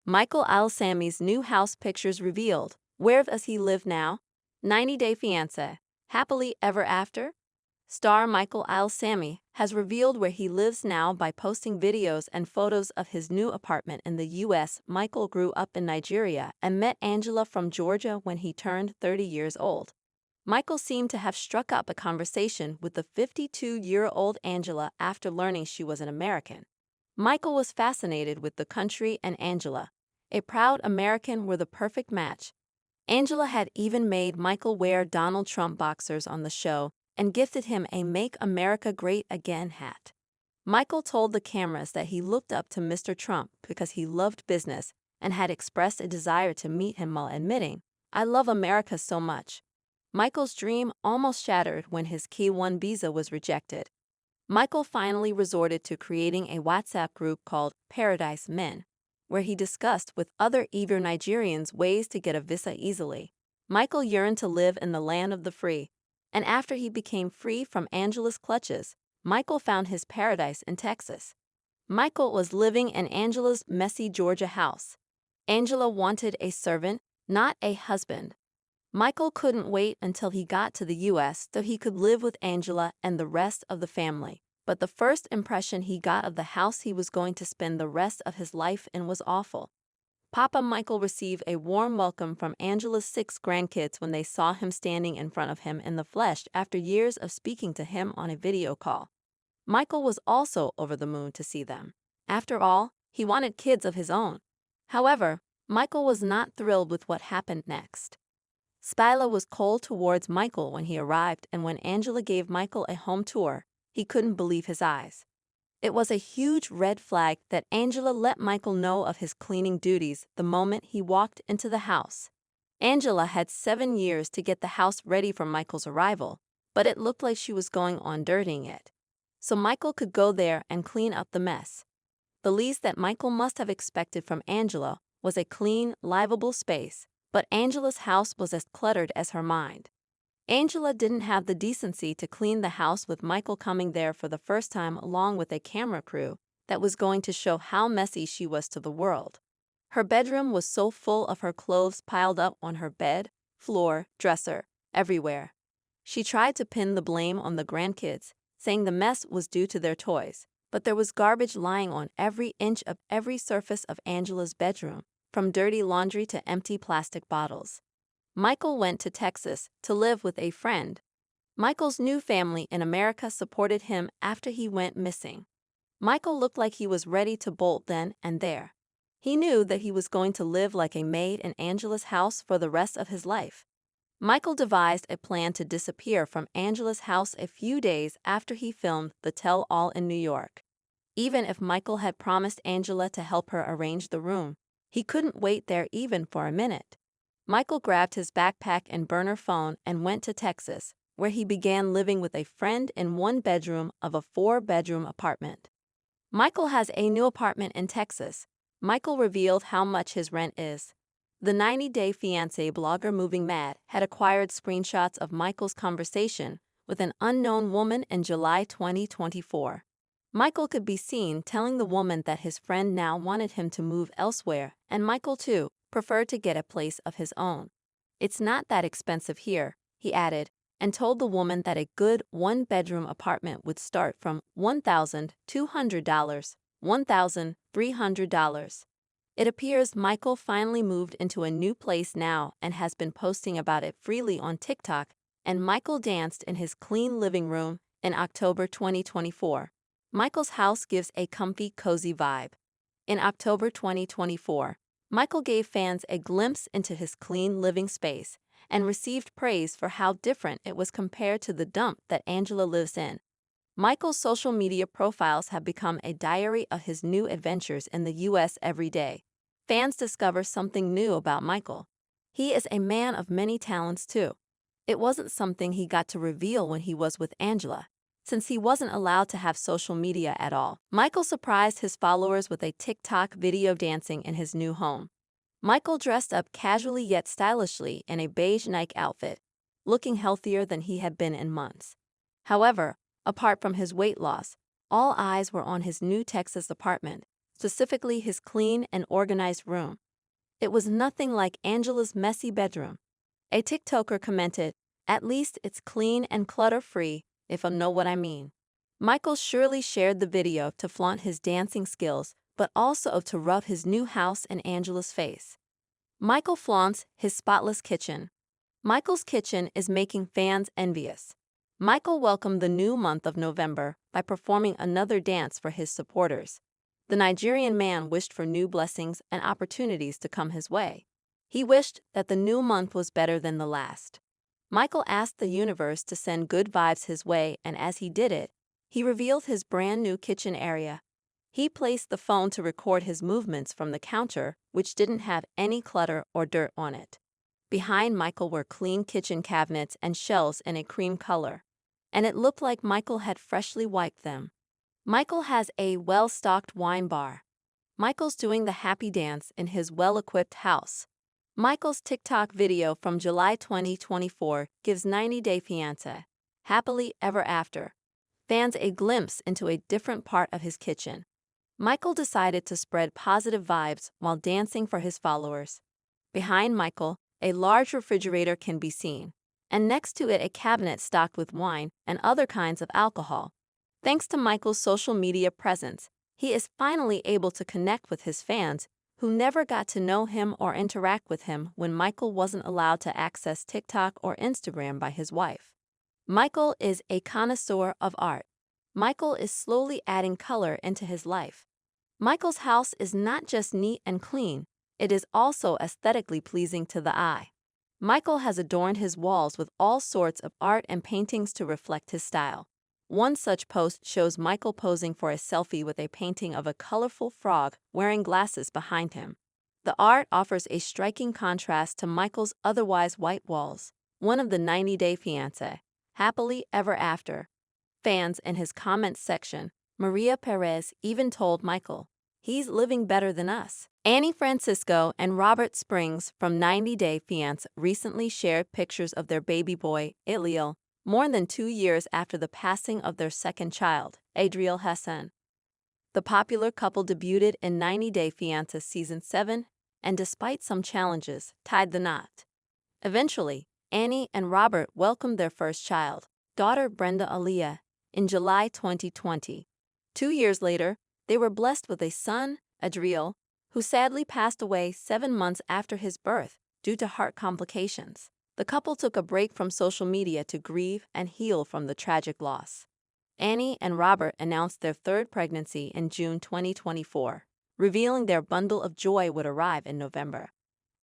Michael Al-Sami's new house pictures revealed. Where does he live now? 90-Day Fiancé. Happily ever after? Star Michael Al-Sami has revealed where he lives now by posting videos and photos of his new apartment in the U.S. Michael grew up in Nigeria and met Angela from Georgia when he turned 30 years old. Michael seemed to have struck up a conversation with the 52-year-old Angela after learning she was an American. Michael was fascinated with the country and Angela. A proud American were the perfect match. Angela had even made Michael wear Donald Trump boxers on the show and gifted him a Make America Great Again hat. Michael told the cameras that he looked up to Mr. Trump because he loved business and had expressed a desire to meet him while admitting, "I love America so much." Michael's dream almost shattered when his K-1 visa was rejected. Michael finally resorted to creating a WhatsApp group called Paradise Men, where he discussed with other eager Nigerians ways to get a visa easily. Michael yearned to live in the land of the free, and after he became free from Angela's clutches, Michael found his paradise in Texas. Michael was living in Angela's messy Georgia house. Angela wanted a servant, not a husband. Michael couldn't wait until he got to the U.S. so he could live with Angela and the rest of the family. But the first impression he got of the house he was going to spend the rest of his life in was awful. Papa Michael received a warm welcome from Angela's 6 grandkids when they saw him standing in front of him in the flesh after years of speaking to him on a video call. Michael was also over the moon to see them. After all, he wanted kids of his own. However, Michael was not thrilled with what happened next. Spila was cold towards Michael when he arrived, and when Angela gave Michael a home tour, he couldn't believe his eyes. It was a huge red flag that Angela let Michael know of his cleaning duties the moment he walked into the house. Angela had 7 years to get the house ready for Michael's arrival, but it looked like she was going on dirtying it. So Michael could go there and clean up the mess. The least that Michael must have expected from Angela was a clean, livable space, but Angela's house was as cluttered as her mind. Angela didn't have the decency to clean the house with Michael coming there for the first time along with a camera crew that was going to show how messy she was to the world. Her bedroom was so full of her clothes piled up on her bed, floor, dresser, everywhere. She tried to pin the blame on the grandkids, saying the mess was due to their toys, but there was garbage lying on every inch of every surface of Angela's bedroom, from dirty laundry to empty plastic bottles. Michael went to Texas to live with a friend. Michael's new family in America supported him after he went missing. Michael looked like he was ready to bolt then and there. He knew that he was going to live like a maid in Angela's house for the rest of his life. Michael devised a plan to disappear from Angela's house a few days after he filmed the tell-all in New York. Even if Michael had promised Angela to help her arrange the room, he couldn't wait there even for a minute. Michael grabbed his backpack and burner phone and went to Texas, where he began living with a friend in one bedroom of a 4-bedroom apartment. Michael has a new apartment in Texas. Michael revealed how much his rent is. The 90-Day Fiancé blogger Moving Mad had acquired screenshots of Michael's conversation with an unknown woman in July 2024. Michael could be seen telling the woman that his friend now wanted him to move elsewhere, and Michael, too, preferred to get a place of his own. "It's not that expensive here," he added, and told the woman that a good 1-bedroom apartment would start from $1,200, $1,300. It appears Michael finally moved into a new place now and has been posting about it freely on TikTok, and Michael danced in his clean living room in October 2024. Michael's house gives a comfy, cozy vibe. In October 2024, Michael gave fans a glimpse into his clean living space and received praise for how different it was compared to the dump that Angela lives in. Michael's social media profiles have become a diary of his new adventures in the U.S. every day. Fans discover something new about Michael. He is a man of many talents, too. It wasn't something he got to reveal when he was with Angela, since he wasn't allowed to have social media at all. Michael surprised his followers with a TikTok video dancing in his new home. Michael dressed up casually yet stylishly in a beige Nike outfit, looking healthier than he had been in months. However, apart from his weight loss, all eyes were on his new Texas apartment, specifically his clean and organized room. It was nothing like Angela's messy bedroom. A TikToker commented, "At least it's clean and clutter-free, if I know what I mean." Michael surely shared the video to flaunt his dancing skills, but also to rub his new house in Angela's face. Michael flaunts his spotless kitchen. Michael's kitchen is making fans envious. Michael welcomed the new month of November by performing another dance for his supporters. The Nigerian man wished for new blessings and opportunities to come his way. He wished that the new month was better than the last. Michael asked the universe to send good vibes his way, and as he did it, he revealed his brand new kitchen area. He placed the phone to record his movements from the counter, which didn't have any clutter or dirt on it. Behind Michael were clean kitchen cabinets and shelves in a cream color, and it looked like Michael had freshly wiped them. Michael has a well-stocked wine bar. Michael's doing the happy dance in his well-equipped house. Michael's TikTok video from July 2024 gives 90-Day Fiancé, Happily Ever After fans a glimpse into a different part of his kitchen. Michael decided to spread positive vibes while dancing for his followers. Behind Michael, a large refrigerator can be seen, and next to it a cabinet stocked with wine and other kinds of alcohol. Thanks to Michael's social media presence, he is finally able to connect with his fans who never got to know him or interact with him when Michael wasn't allowed to access TikTok or Instagram by his wife. Michael is a connoisseur of art. Michael is slowly adding color into his life. Michael's house is not just neat and clean, it is also aesthetically pleasing to the eye. Michael has adorned his walls with all sorts of art and paintings to reflect his style. One such post shows Michael posing for a selfie with a painting of a colorful frog wearing glasses behind him. The art offers a striking contrast to Michael's otherwise white walls. One of the 90-Day Fiancé, Happily Ever After fans in his comments section, Maria Perez, even told Michael, "He's living better than us." Annie Francisco and Robert Springs from 90-Day Fiancé recently shared pictures of their baby boy, Iliel, more than 2 years after the passing of their second child, Adriel Hassan. The popular couple debuted in 90-Day Fiancé Season 7 and, despite some challenges, tied the knot. Eventually, Annie and Robert welcomed their first child, daughter Brenda Aaliyah, in July 2020. 2 years later, they were blessed with a son, Adriel, who sadly passed away 7 months after his birth due to heart complications. The couple took a break from social media to grieve and heal from the tragic loss. Annie and Robert announced their third pregnancy in June 2024, revealing their bundle of joy would arrive in November.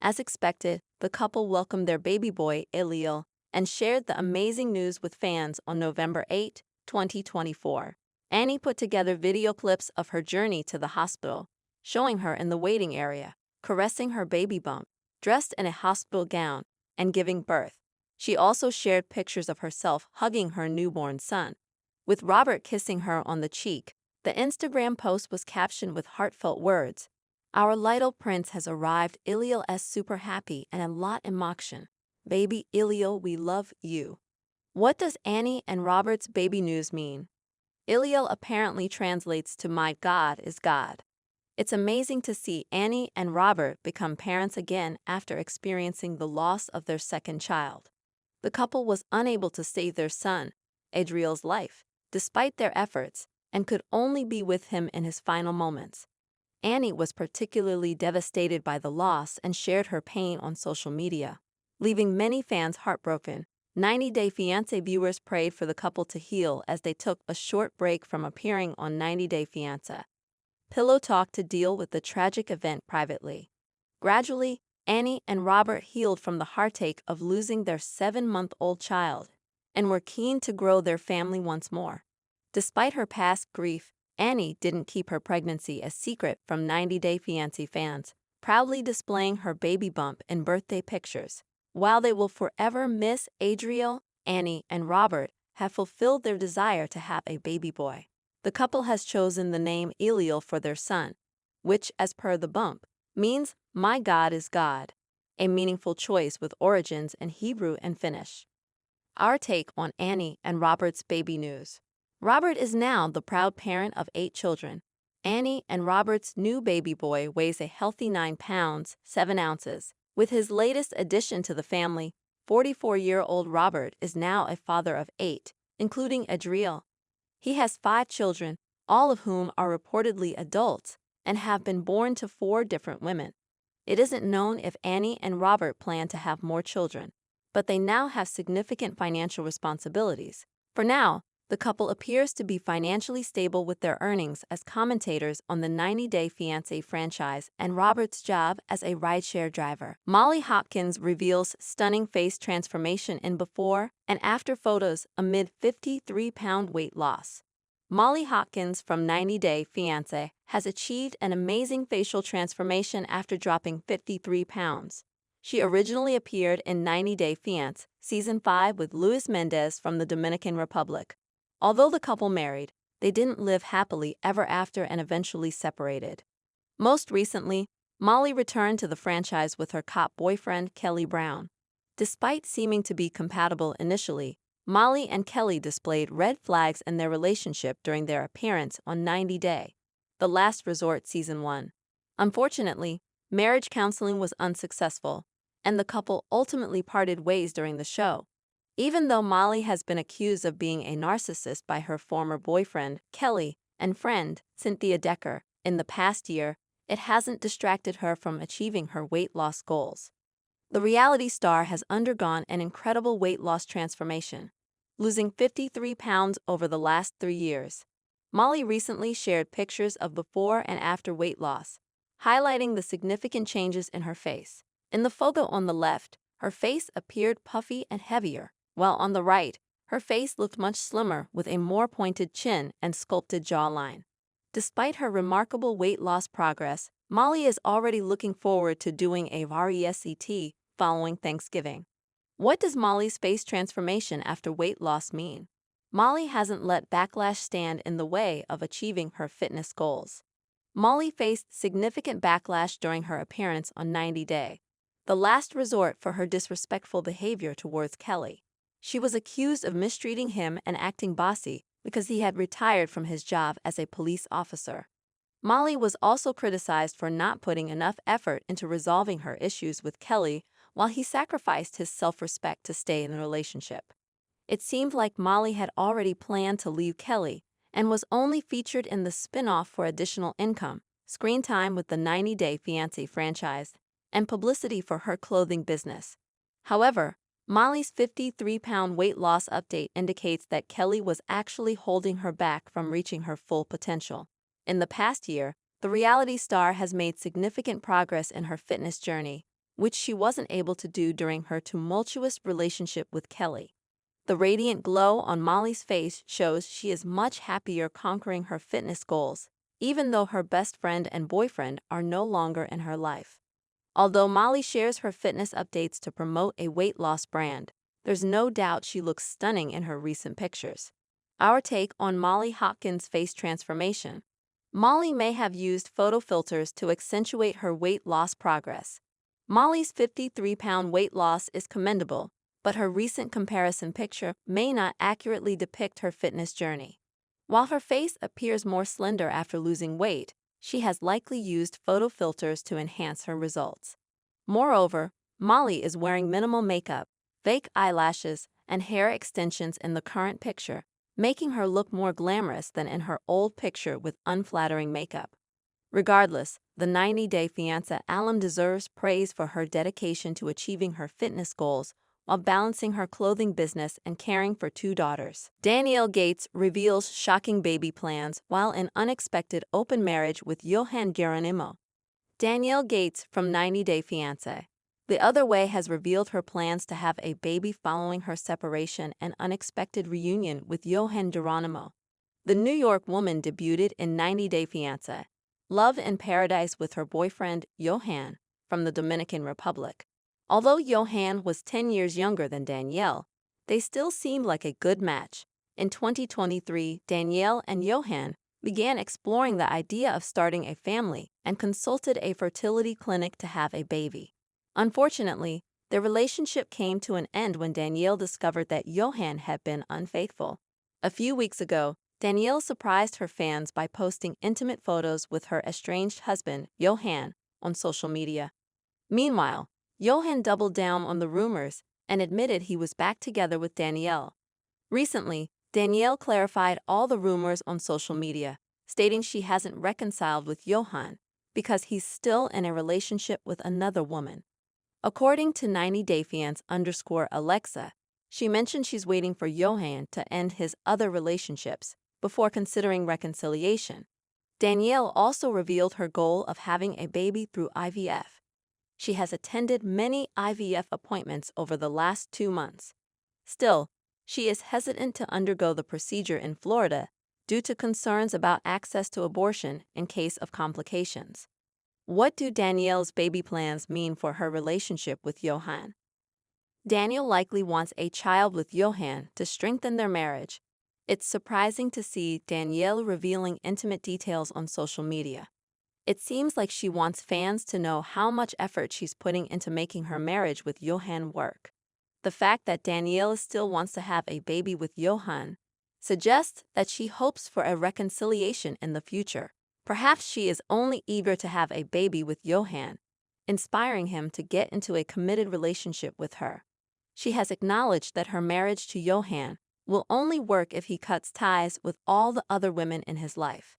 As expected, the couple welcomed their baby boy, Iliel, and shared the amazing news with fans on November 8, 2024. Annie put together video clips of her journey to the hospital, showing her in the waiting area, caressing her baby bump, dressed in a hospital gown, and giving birth. She also shared pictures of herself hugging her newborn son, with Robert kissing her on the cheek. The Instagram post was captioned with heartfelt words, "Our little prince has arrived. Iliel is super happy and a lot emotion. Baby Iliel, we love you." What does Annie and Robert's baby news mean? Iliel apparently translates to "My God is God." It's amazing to see Annie and Robert become parents again after experiencing the loss of their second child. The couple was unable to save their son, Adriel's life, despite their efforts, and could only be with him in his final moments. Annie was particularly devastated by the loss and shared her pain on social media, leaving many fans heartbroken. 90-Day Fiancé viewers prayed for the couple to heal as they took a short break from appearing on 90-Day Fiancé. Pillow talked to deal with the tragic event privately. Gradually, Annie and Robert healed from the heartache of losing their 7-month-old child and were keen to grow their family once more. Despite her past grief, Annie didn't keep her pregnancy a secret from 90-Day Fiancé fans, proudly displaying her baby bump in birthday pictures. While they will forever miss Adriel, Annie and Robert have fulfilled their desire to have a baby boy. The couple has chosen the name Iliel for their son, which, as per the bump, means "My God is God," a meaningful choice with origins in Hebrew and Finnish. Our take on Annie and Robert's baby news. Robert is now the proud parent of 8 children. Annie and Robert's new baby boy weighs a healthy 9 pounds, 7 ounces. With his latest addition to the family, 44-year-old Robert is now a father of 8, including Adriel. He has 5 children, all of whom are reportedly adults and have been born to 4 different women. It isn't known if Annie and Robert plan to have more children, but they now have significant financial responsibilities. For now, the couple appears to be financially stable with their earnings as commentators on the 90 Day Fiancé franchise and Robert's job as a rideshare driver. Molly Hopkins reveals stunning face transformation in before and after photos amid 53-pound weight loss. Molly Hopkins from 90 Day Fiancé has achieved an amazing facial transformation after dropping 53 pounds. She originally appeared in 90 Day Fiancé Season 5 with Luis Mendez from the Dominican Republic. Although the couple married, they didn't live happily ever after and eventually separated. Most recently, Molly returned to the franchise with her cop boyfriend, Kelly Brown. Despite seeming to be compatible initially, Molly and Kelly displayed red flags in their relationship during their appearance on 90 Day, The Last Resort Season 1. Unfortunately, marriage counseling was unsuccessful, and the couple ultimately parted ways during the show. Even though Molly has been accused of being a narcissist by her former boyfriend, Kelly, and friend, Cynthia Decker, in the past year, it hasn't distracted her from achieving her weight loss goals. The reality star has undergone an incredible weight loss transformation, losing 53 pounds over the last 3 years. Molly recently shared pictures of before and after weight loss, highlighting the significant changes in her face. In the photo on the left, her face appeared puffy and heavier, while on the right, her face looked much slimmer with a more pointed chin and sculpted jawline. Despite her remarkable weight loss progress, Molly is already looking forward to doing a RESET following Thanksgiving. What does Molly's face transformation after weight loss mean? Molly hasn't let backlash stand in the way of achieving her fitness goals. Molly faced significant backlash during her appearance on 90 Day, The Last Resort for her disrespectful behavior towards Kelly. She was accused of mistreating him and acting bossy because he had retired from his job as a police officer. Molly was also criticized for not putting enough effort into resolving her issues with Kelly while he sacrificed his self-respect to stay in the relationship. It seemed like Molly had already planned to leave Kelly and was only featured in the spin-off for additional income, screen time with the 90 Day Fiancé franchise, and publicity for her clothing business. However, Molly's 53-pound weight loss update indicates that Kelly was actually holding her back from reaching her full potential. In the past year, the reality star has made significant progress in her fitness journey, which she wasn't able to do during her tumultuous relationship with Kelly. The radiant glow on Molly's face shows she is much happier conquering her fitness goals, even though her best friend and boyfriend are no longer in her life. Although Molly shares her fitness updates to promote a weight loss brand, there's no doubt she looks stunning in her recent pictures. Our take on Molly Hopkins' face transformation. Molly may have used photo filters to accentuate her weight loss progress. Molly's 53-pound weight loss is commendable, but her recent comparison picture may not accurately depict her fitness journey. While her face appears more slender after losing weight, she has likely used photo filters to enhance her results. Moreover, Molly is wearing minimal makeup, fake eyelashes, and hair extensions in the current picture, making her look more glamorous than in her old picture with unflattering makeup. Regardless, the 90 Day Fiancé alum deserves praise for her dedication to achieving her fitness goals while balancing her clothing business and caring for 2 daughters. Danielle Gates reveals shocking baby plans while in unexpected open marriage with Johan Geronimo. Danielle Gates from 90 Day Fiancé The Other Way has revealed her plans to have a baby following her separation and unexpected reunion with Johan Geronimo. The New York woman debuted in 90 Day Fiancé Love in Paradise with her boyfriend, Johan, from the Dominican Republic. Although Johan was 10 years younger than Danielle, they still seemed like a good match. In 2023, Danielle and Johan began exploring the idea of starting a family and consulted a fertility clinic to have a baby. Unfortunately, their relationship came to an end when Danielle discovered that Johan had been unfaithful. A few weeks ago, Danielle surprised her fans by posting intimate photos with her estranged husband, Johan, on social media. Meanwhile, Johan doubled down on the rumors and admitted he was back together with Danielle. Recently, Danielle clarified all the rumors on social media, stating she hasn't reconciled with Johan because he's still in a relationship with another woman. According to 90day fiance_Alexa, she mentioned she's waiting for Johan to end his other relationships before considering reconciliation. Danielle also revealed her goal of having a baby through IVF. She has attended many IVF appointments over the last 2 months. Still, she is hesitant to undergo the procedure in Florida due to concerns about access to abortion in case of complications. What do Danielle's baby plans mean for her relationship with Johan? Danielle likely wants a child with Johan to strengthen their marriage. It's surprising to see Danielle revealing intimate details on social media. It seems like she wants fans to know how much effort she's putting into making her marriage with Johan work. The fact that Danielle still wants to have a baby with Johan suggests that she hopes for a reconciliation in the future. Perhaps she is only eager to have a baby with Johan, inspiring him to get into a committed relationship with her. She has acknowledged that her marriage to Johan will only work if he cuts ties with all the other women in his life.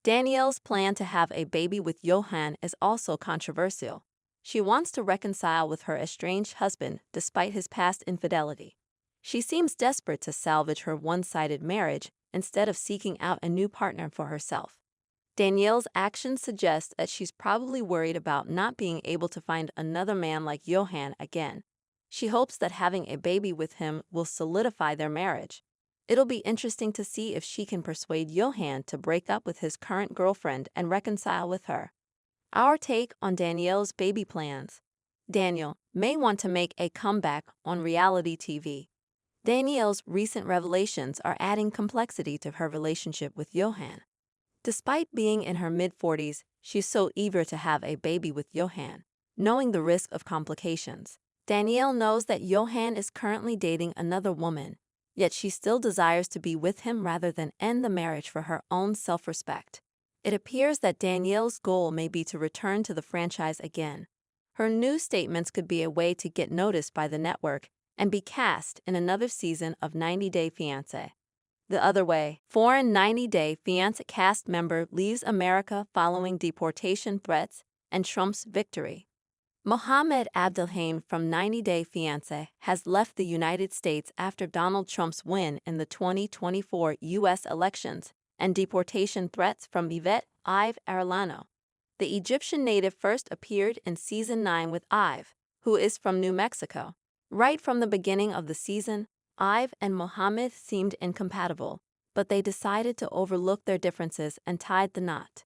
Danielle's plan to have a baby with Johan is also controversial. She wants to reconcile with her estranged husband despite his past infidelity. She seems desperate to salvage her one-sided marriage instead of seeking out a new partner for herself. Danielle's actions suggest that she's probably worried about not being able to find another man like Johan again. She hopes that having a baby with him will solidify their marriage. It'll be interesting to see if she can persuade Johan to break up with his current girlfriend and reconcile with her. Our take on Danielle's baby plans. Danielle may want to make a comeback on reality TV. Danielle's recent revelations are adding complexity to her relationship with Johan. Despite being in her mid-40s, she's so eager to have a baby with Johan, knowing the risk of complications. Danielle knows that Johan is currently dating another woman, yet she still desires to be with him rather than end the marriage for her own self-respect. It appears that Danielle's goal may be to return to the franchise again. Her new statements could be a way to get noticed by the network and be cast in another season of 90 Day Fiancé. The other way, foreign 90 Day Fiancé cast member leaves America following deportation threats and Trump's victory. Mohamed Abdelhaim from 90 Day Fiancé has left the United States after Donald Trump's win in the 2024 U.S. elections and deportation threats from Yvette Ive Arellano. The Egyptian native first appeared in Season 9 with Ive, who is from New Mexico. Right from the beginning of the season, Ive and Mohamed seemed incompatible, but they decided to overlook their differences and tied the knot.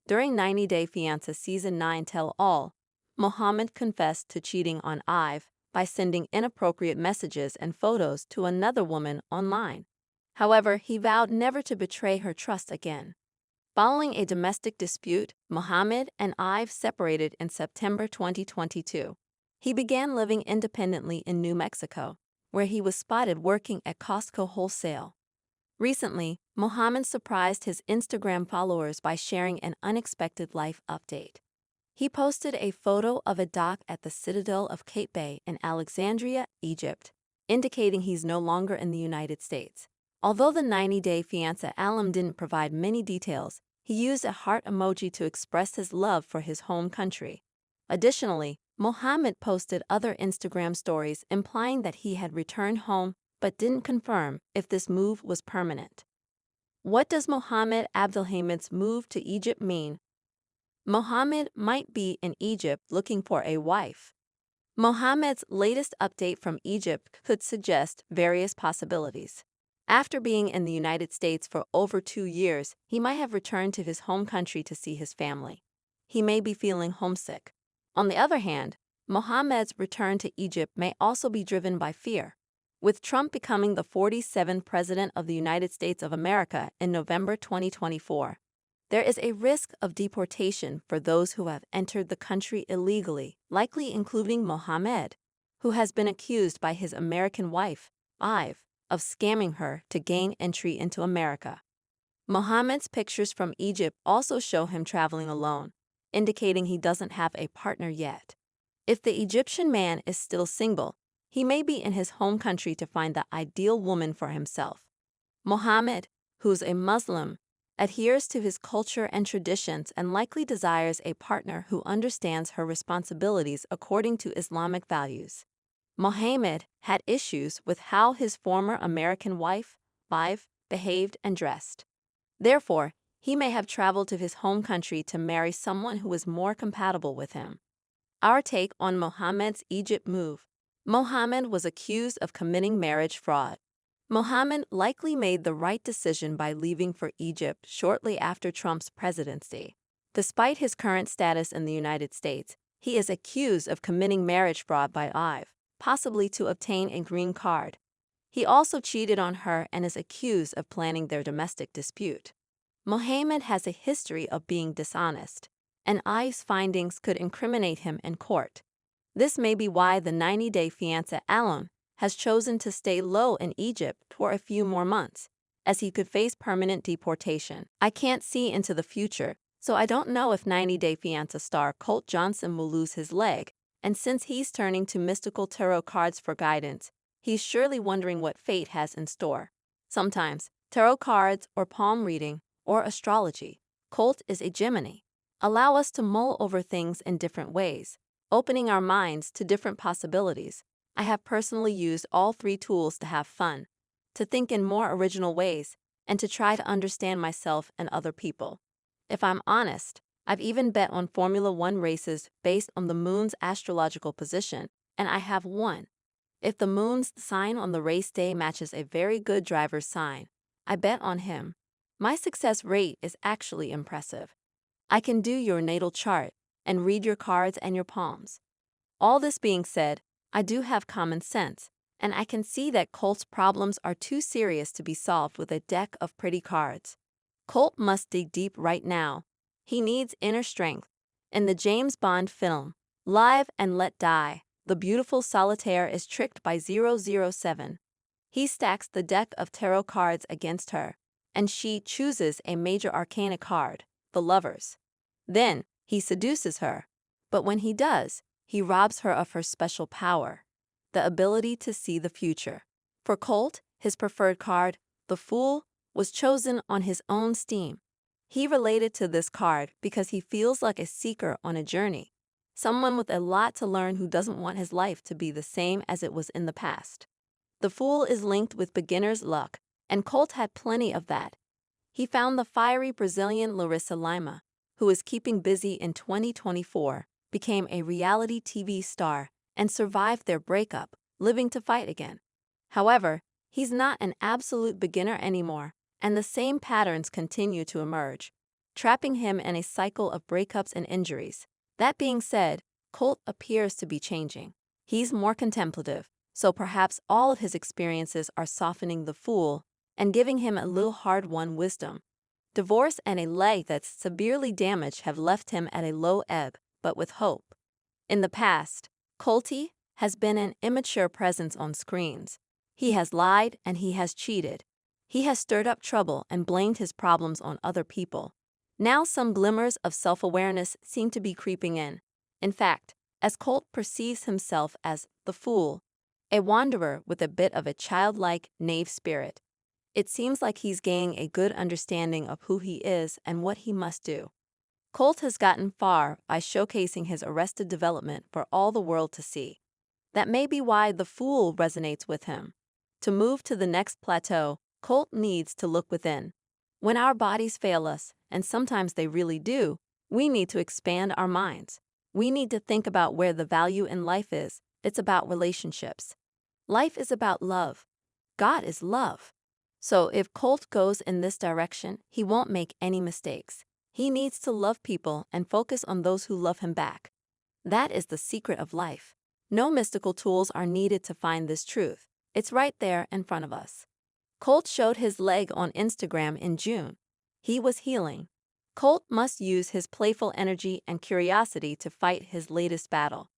During 90 Day Fiancé Season 9 Tell-All, Mohamed confessed to cheating on Ive by sending inappropriate messages and photos to another woman online. However, he vowed never to betray her trust again. Following a domestic dispute, Mohamed and Ive separated in September 2022. He began living independently in New Mexico, where he was spotted working at Costco Wholesale. Recently, Mohamed surprised his Instagram followers by sharing an unexpected life update. He posted a photo of a dock at the Citadel of Cape Bay in Alexandria, Egypt, indicating he's no longer in the United States. Although the 90 Day Fiancé alum didn't provide many details, he used a heart emoji to express his love for his home country. Additionally, Mohamed posted other Instagram stories implying that he had returned home but didn't confirm if this move was permanent. What does Mohamed Abdelhaim's move to Egypt mean? Mohamed might be in Egypt looking for a wife. Mohamed's latest update from Egypt could suggest various possibilities. After being in the United States for over 2 years, he might have returned to his home country to see his family. He may be feeling homesick. On the other hand, Mohamed's return to Egypt may also be driven by fear. With Trump becoming the 47th President of the United States of America in November 2024, there is a risk of deportation for those who have entered the country illegally, likely including Mohamed, who has been accused by his American wife, Ive, of scamming her to gain entry into America. Mohammed's pictures from Egypt also show him traveling alone, indicating he doesn't have a partner yet. If the Egyptian man is still single, he may be in his home country to find the ideal woman for himself. Mohammed, who's a Muslim, adheres to his culture and traditions and likely desires a partner who understands her responsibilities according to Islamic values. Mohammed had issues with how his former American wife, behaved and dressed. Therefore, he may have traveled to his home country to marry someone who is more compatible with him. Our take on Mohammed's Egypt move. Mohammed was accused of committing marriage fraud. Mohammed likely made the right decision by leaving for Egypt shortly after Trump's presidency. Despite his current status in the United States, he is accused of committing marriage fraud by Ive, possibly to obtain a green card. He also cheated on her and is accused of planning their domestic dispute. Mohammed has a history of being dishonest, and Ive's findings could incriminate him in court. This may be why the 90-day fiancé Alon has chosen to stay low in Egypt for a few more months, as he could face permanent deportation. I can't see into the future, so I don't know if 90-day fiancé star Colt Johnson will lose his leg, and since he's turning to mystical tarot cards for guidance, he's surely wondering what fate has in store. Sometimes, tarot cards or palm reading or astrology. Colt is a Gemini. Allow us to mull over things in different ways, opening our minds to different possibilities. I have personally used all three tools to have fun, to think in more original ways, and to try to understand myself and other people. If I'm honest, I've even bet on Formula One races based on the moon's astrological position, and I have won. If the moon's sign on the race day matches a very good driver's sign, I bet on him. My success rate is actually impressive. I can do your natal chart and read your cards and your palms. All this being said, I do have common sense, and I can see that Colt's problems are too serious to be solved with a deck of pretty cards. Colt must dig deep right now. He needs inner strength. In the James Bond film, Live and Let Die, the beautiful solitaire is tricked by 007. He stacks the deck of tarot cards against her, and she chooses a major arcana card, the Lovers. Then, he seduces her, but when he does, he robs her of her special power, the ability to see the future. For Colt, his preferred card, the Fool, was chosen on his own steam. He related to this card because he feels like a seeker on a journey, someone with a lot to learn who doesn't want his life to be the same as it was in the past. The Fool is linked with beginner's luck, and Colt had plenty of that. He found the fiery Brazilian Larissa Lima, who is keeping busy in 2024, became a reality TV star, and survived their breakup, living to fight again. However, he's not an absolute beginner anymore, and the same patterns continue to emerge, trapping him in a cycle of breakups and injuries. That being said, Colt appears to be changing. He's more contemplative, so perhaps all of his experiences are softening the Fool and giving him a little hard-won wisdom. Divorce and a leg that's severely damaged have left him at a low ebb, but with hope. In the past, Colty has been an immature presence on screens. He has lied and he has cheated. He has stirred up trouble and blamed his problems on other people. Now some glimmers of self-awareness seem to be creeping in. In fact, as Colt perceives himself as the Fool, a wanderer with a bit of a childlike, naive spirit, it seems like he's gaining a good understanding of who he is and what he must do. Colt has gotten far by showcasing his arrested development for all the world to see. That may be why the Fool resonates with him. To move to the next plateau, Colt needs to look within. When our bodies fail us, and sometimes they really do, we need to expand our minds. We need to think about where the value in life is. It's about relationships. Life is about love. God is love. So if Colt goes in this direction, he won't make any mistakes. He needs to love people and focus on those who love him back. That is the secret of life. No mystical tools are needed to find this truth. It's right there in front of us. Colt showed his leg on Instagram in June. He was healing. Colt must use his playful energy and curiosity to fight his latest battle.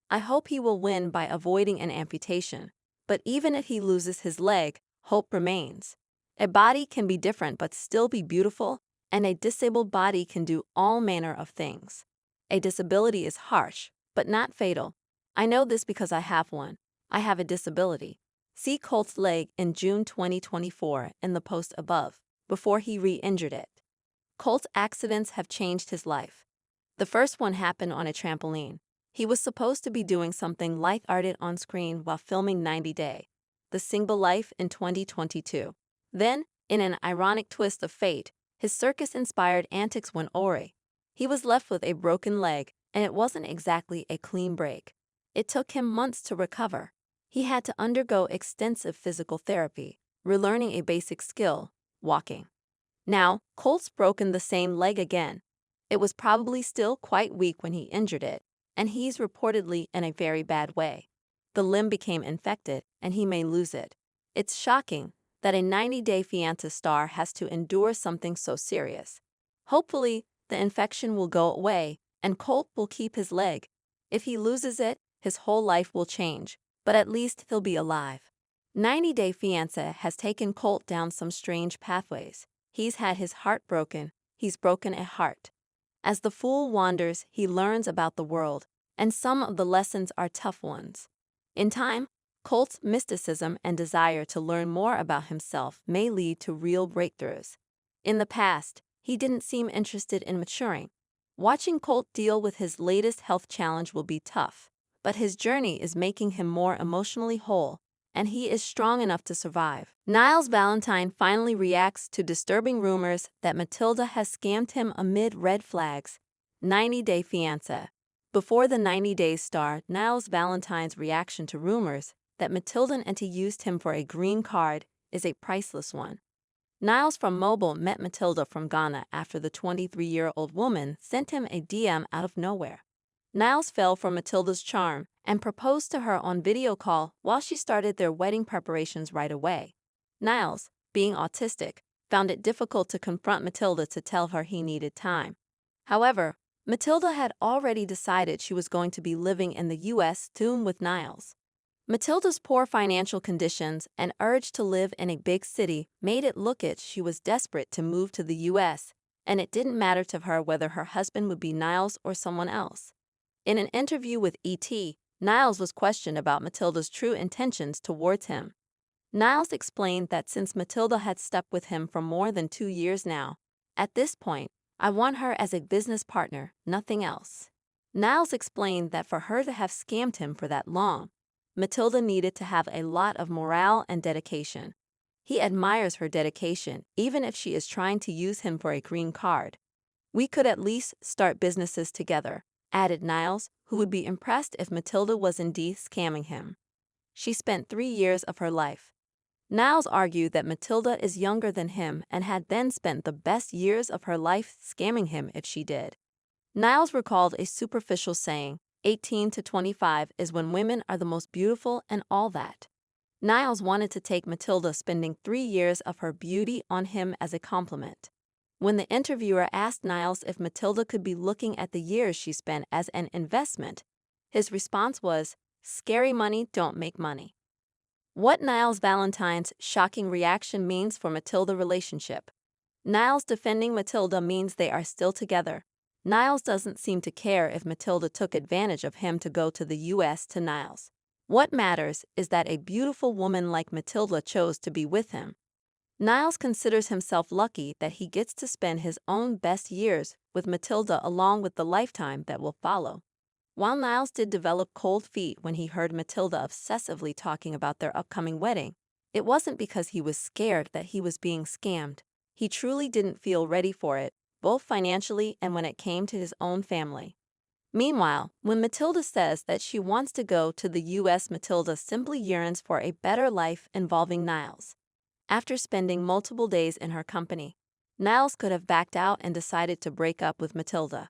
I hope he will win by avoiding an amputation, but even if he loses his leg, hope remains. A body can be different but still be beautiful, and a disabled body can do all manner of things. A disability is harsh, but not fatal. I know this because I have one. I have a disability. See Colt's leg in June 2024 in the post above, before he re-injured it. Colt's accidents have changed his life. The first one happened on a trampoline. He was supposed to be doing something light-hearted on screen while filming 90 Day, The Single Life in 2022. Then, in an ironic twist of fate, his circus-inspired antics went awry. He was left with a broken leg, and it wasn't exactly a clean break. It took him months to recover. He had to undergo extensive physical therapy, relearning a basic skill, walking. Now, Colt's broken the same leg again. It was probably still quite weak when he injured it, and he's reportedly in a very bad way. The limb became infected, and he may lose it. It's shocking that a 90 Day Fiancé star has to endure something so serious. Hopefully, the infection will go away, and Colt will keep his leg. If he loses it, his whole life will change, but at least he'll be alive. 90 Day Fiancé has taken Colt down some strange pathways. He's had his heart broken. He's broken a heart. As the fool wanders, he learns about the world, and some of the lessons are tough ones. In time, Colt's mysticism and desire to learn more about himself may lead to real breakthroughs. In the past, he didn't seem interested in maturing. Watching Colt deal with his latest health challenge will be tough, but his journey is making him more emotionally whole, and he is strong enough to survive. Niles Valentine finally reacts to disturbing rumors that Matilda has scammed him amid red flags. 90 Day Fiancé. Before the 90 Days star, Niles Valentine's reaction to rumors that Matilda and Anti used him for a green card is a priceless one. Niles from Mobile met Matilda from Ghana after the 23-year-old woman sent him a DM out of nowhere. Niles fell for Matilda's charm and proposed to her on video call while she started their wedding preparations right away. Niles, being autistic, found it difficult to confront Matilda to tell her he needed time. However, Matilda had already decided she was going to be living in the U.S. soon with Niles. Matilda's poor financial conditions and urge to live in a big city made it look like she was desperate to move to the U.S., and it didn't matter to her whether her husband would be Niles or someone else. In an interview with E.T., Niles was questioned about Matilda's true intentions towards him. Niles explained that since Matilda had stuck with him for more than 2 years now, at this point, I want her as a business partner, nothing else. Niles explained that for her to have scammed him for that long, Matilda needed to have a lot of morale and dedication. He admires her dedication, even if she is trying to use him for a green card. We could at least start businesses together, added Niles, who would be impressed if Matilda was indeed scamming him. She spent 3 years of her life. Niles argued that Matilda is younger than him and had then spent the best years of her life scamming him if she did. Niles recalled a superficial saying, 18 to 25 is when women are the most beautiful and all that. Niles wanted to take Matilda spending 3 years of her beauty on him as a compliment. When the interviewer asked Niles if Matilda could be looking at the years she spent as an investment, his response was, "Scary money don't make money." What Niles Valentine's shocking reaction means for Matilda relationship. Niles defending Matilda means they are still together. Niles doesn't seem to care if Matilda took advantage of him to go to the U.S. to Niles. What matters is that a beautiful woman like Matilda chose to be with him. Niles considers himself lucky that he gets to spend his own best years with Matilda along with the lifetime that will follow. While Niles did develop cold feet when he heard Matilda obsessively talking about their upcoming wedding, it wasn't because he was scared that he was being scammed. He truly didn't feel ready for it, both financially and when it came to his own family. Meanwhile, when Matilda says that she wants to go to the U.S., Matilda simply yearns for a better life involving Niles. After spending multiple days in her company, Niles could have backed out and decided to break up with Matilda.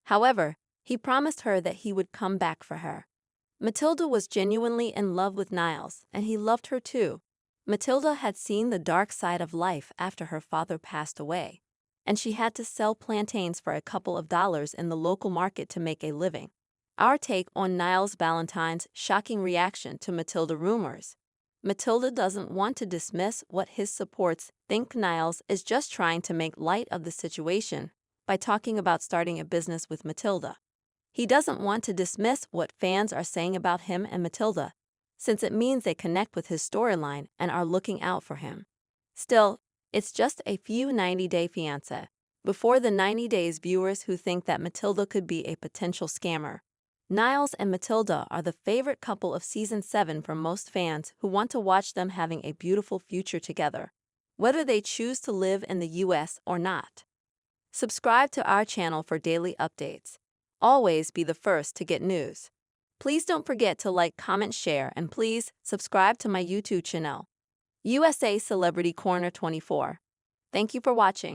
However, he promised her that he would come back for her. Matilda was genuinely in love with Niles, and he loved her too. Matilda had seen the dark side of life after her father passed away, and she had to sell plantains for a couple of dollars in the local market to make a living. Our take on Niles Valentine's shocking reaction to Matilda rumors. Matilda doesn't want to dismiss what his supporters think Niles is just trying to make light of the situation by talking about starting a business with Matilda. He doesn't want to dismiss what fans are saying about him and Matilda, since it means they connect with his storyline and are looking out for him. Still, it's just a few 90-day fiancé before the 90 days viewers who think that Matilda could be a potential scammer. Niles and Matilda are the favorite couple of Season 7 for most fans who want to watch them having a beautiful future together, whether they choose to live in the US or not. Subscribe to our channel for daily updates. Always be the first to get news. Please don't forget to like, comment, share, and please subscribe to my YouTube channel, USA Celebrity Corner 24. Thank you for watching.